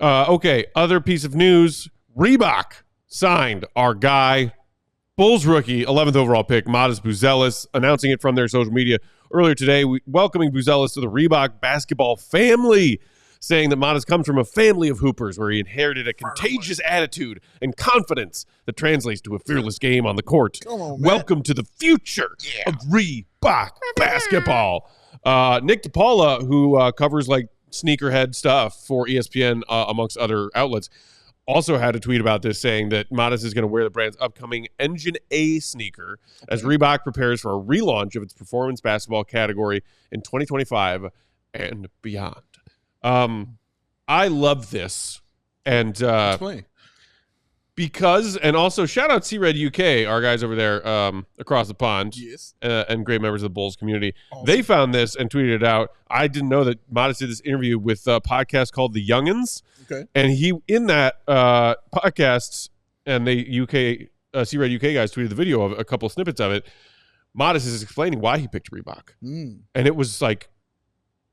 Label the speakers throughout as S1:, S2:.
S1: Okay, other piece of news. Reebok signed our guy, Bulls rookie, 11th overall pick, Matas Buzelis, announcing it from their social media earlier today, welcoming Buzelis to the Reebok basketball family, saying that Matas comes from a family of hoopers where he inherited a contagious attitude and confidence that translates to a fearless game on the court. Welcome to the future of Reebok basketball. Nick DePaula, who covers like sneakerhead stuff for ESPN, amongst other outlets, also had a tweet about this saying that Matas is going to wear the brand's upcoming Engine A sneaker as Reebok prepares for a relaunch of its performance basketball category in 2025 and beyond. I love this. And because, and also shout out C-Red UK, our guys over there across the pond, and great members of the Bulls community. Awesome. They found this and tweeted it out. I didn't know that Matas did this interview with a podcast called The Youngins. Okay. And he, in that podcast, and the C-Red UK guys tweeted the video of a couple of snippets of it, Matas is explaining why he picked Reebok. And it was like,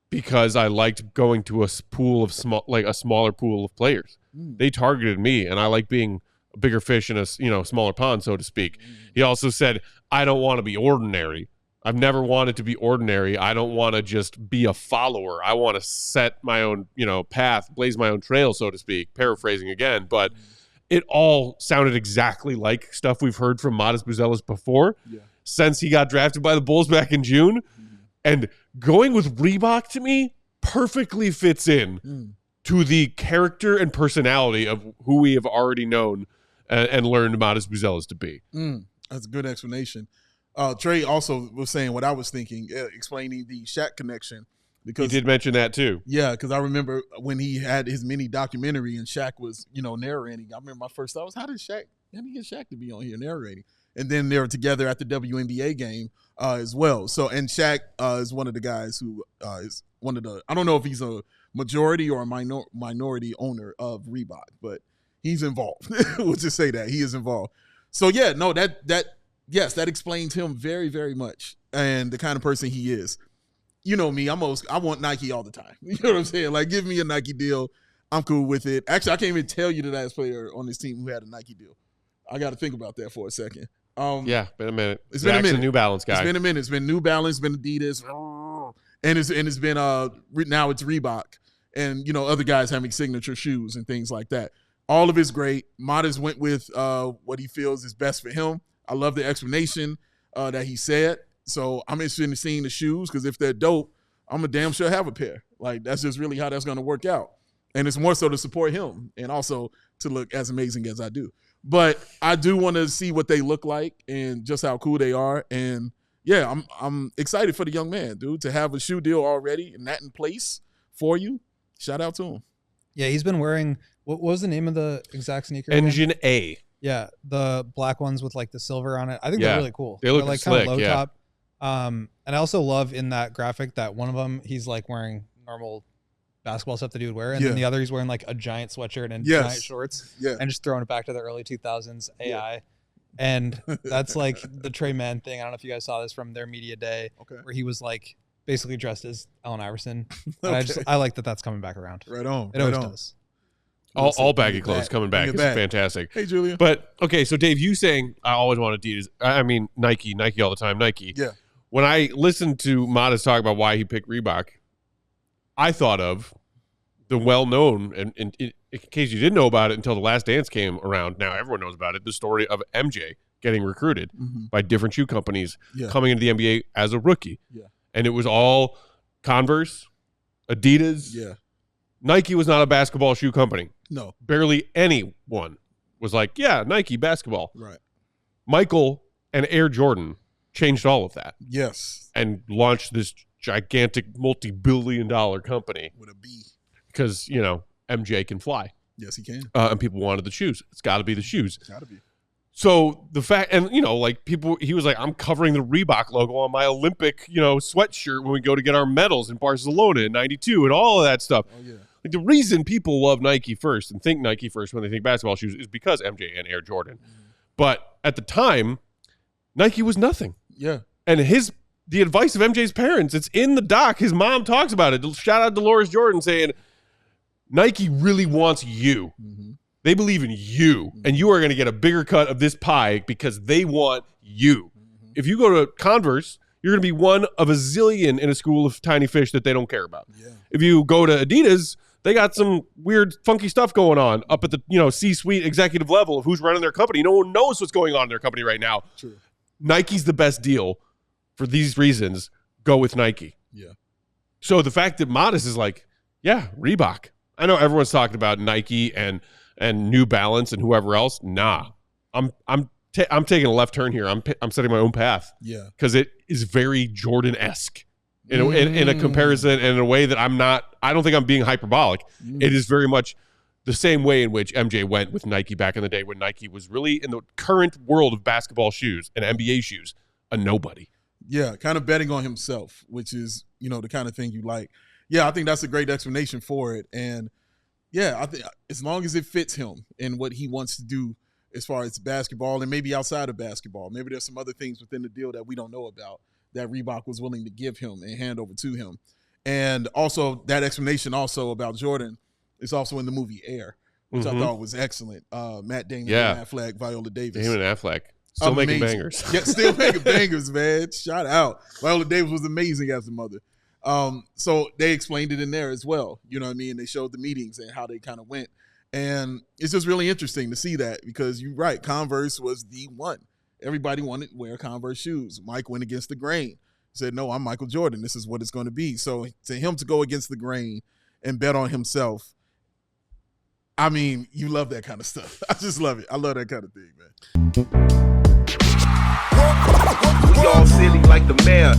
S1: because I liked going to a pool of a smaller pool of players. They targeted me, and I like being a bigger fish in a smaller pond, so to speak. He also said, I don't want to be ordinary. I've never wanted to be ordinary. I don't want to just be a follower. I want to set my own, path, blaze my own trail, so to speak. Paraphrasing again, but it all sounded exactly like stuff we've heard from Matas Buzelis before since he got drafted by the Bulls back in June. And going with Reebok, to me, perfectly fits in to the character and personality of who we have already known and learned Matas Buzelis to be.
S2: That's a good explanation. Trey also was saying what I was thinking, explaining the Shaq connection. Because
S1: he did mention that too.
S2: Yeah, because I remember when he had his mini documentary and Shaq was, narrating. I remember my first thought was, how did he get Shaq to be on here narrating? And then they were together at the WNBA game as well. So, and Shaq is one of the guys who is one of the, I don't know if he's a majority or a minority owner of Reebok, but he's involved. We'll just say that he is involved. So yeah, no, that explains him very, very much and the kind of person he is. You know me, I want Nike all the time. You know what I'm saying? Like, give me a Nike deal. I'm cool with it. Actually, I can't even tell you the last player on this team who had a Nike deal. I got to think about that for a second.
S1: Been a minute.
S2: It's been a minute.
S1: New Balance guy.
S2: It's been a minute. It's been New Balance, been Adidas, and it's been now it's Reebok, and other guys having signature shoes and things like that. All of it's great. Matas went with what he feels is best for him. I love the explanation that he said. So I'm interested in seeing the shoes because if they're dope, I'm a damn sure have a pair. Like that's just really how that's going to work out. And it's more so to support him and also to look as amazing as I do. But I do want to see what they look like and just how cool they are. And yeah, I'm excited for the young man, dude, to have a shoe deal already and that in place for you. Shout out to him.
S3: Yeah, he's been wearing what was the name of the exact sneaker?
S1: Engine A.
S3: Yeah, the black ones with like the silver on it. I think they're really cool.
S1: They look
S3: like
S1: slick,
S3: kind of low top. And I also love in that graphic that one of them he's like wearing normal basketball stuff that he would wear, and then the other he's wearing like a giant sweatshirt and giant shorts, and just throwing it back to the early 2000s AI. And that's like the Trey Mann thing. I don't know if you guys saw this from their media day, where he was like basically dressed as Allen Iverson. And I like that that's coming back around.
S2: Right on.
S3: It always does.
S1: All baggy clothes coming back is fantastic.
S2: Hey, Julia.
S1: But okay, so Dave, you saying I always want Adidas. I mean Nike all the time. Nike.
S2: Yeah.
S1: When I listened to Matas talk about why he picked Reebok, I thought of the well-known, and in case you didn't know about it until The Last Dance came around, now everyone knows about it, the story of MJ getting recruited by different shoe companies coming into the NBA as a rookie. Yeah. And it was all Converse, Adidas.
S2: Yeah.
S1: Nike was not a basketball shoe company.
S2: No.
S1: Barely anyone was like, yeah, Nike basketball.
S2: Right.
S1: Michael and Air Jordan changed all of that.
S2: Yes.
S1: And launched this gigantic multi-billion-dollar company.
S2: With a B.
S1: Because, MJ can fly.
S2: Yes, he can.
S1: And people wanted the shoes. It's got to be the shoes.
S2: Got to be.
S1: So the fact, and people, he was like, I'm covering the Reebok logo on my Olympic, sweatshirt when we go to get our medals in Barcelona in '92 and all of that stuff.
S2: Oh, yeah.
S1: Like the reason people love Nike first and think Nike first when they think basketball shoes is because MJ and Air Jordan. But at the time, Nike was nothing.
S2: Yeah.
S1: And the advice of MJ's parents, it's in the doc. His mom talks about it. Shout out Dolores Jordan saying, Nike really wants you. Mm-hmm. They believe in you, and you are going to get a bigger cut of this pie because they want you. Mm-hmm. If you go to Converse, you're going to be one of a zillion in a school of tiny fish that they don't care about. Yeah. If you go to Adidas, they got some weird, funky stuff going on up at the C-suite executive level of who's running their company. No one knows what's going on in their company right now. True. Nike's the best deal for these reasons. Go with Nike. Yeah. So the fact that Matas is like, yeah, Reebok. I know everyone's talking about Nike and New Balance and whoever else. Nah, I'm taking a left turn here. I'm setting my own path. Yeah, because it is very Jordan-esque in a comparison and in a way that I don't think I'm being hyperbolic. It is very much the same way in which MJ went with Nike back in the day when Nike was really in the current world of basketball shoes and NBA shoes a nobody.
S2: Yeah, kind of betting on himself, which is the kind of thing you like. Yeah, I think that's a great explanation for it. And yeah, I think as long as it fits him and what he wants to do as far as basketball and maybe outside of basketball, maybe there's some other things within the deal that we don't know about that Reebok was willing to give him and hand over to him. And also that explanation also about Jordan is also in the movie Air, which I thought was excellent. Matt Damon, Ben Affleck, Viola Davis.
S1: Damon and Affleck. Still making bangers.
S2: Yeah, still making bangers, man. Shout out. Viola Davis was amazing as a mother. So they explained it in there as well. You know what I mean? They showed the meetings and how they kind of went. And it's just really interesting to see that because you're right. Converse was the one. Everybody wanted to wear Converse shoes. Mike went against the grain. He said, no, I'm Michael Jordan. This is what it's going to be. So to him to go against the grain and bet on himself, I mean, you love that kind of stuff. I just love it. I love that kind of thing, man.
S4: We all silly like the mayor.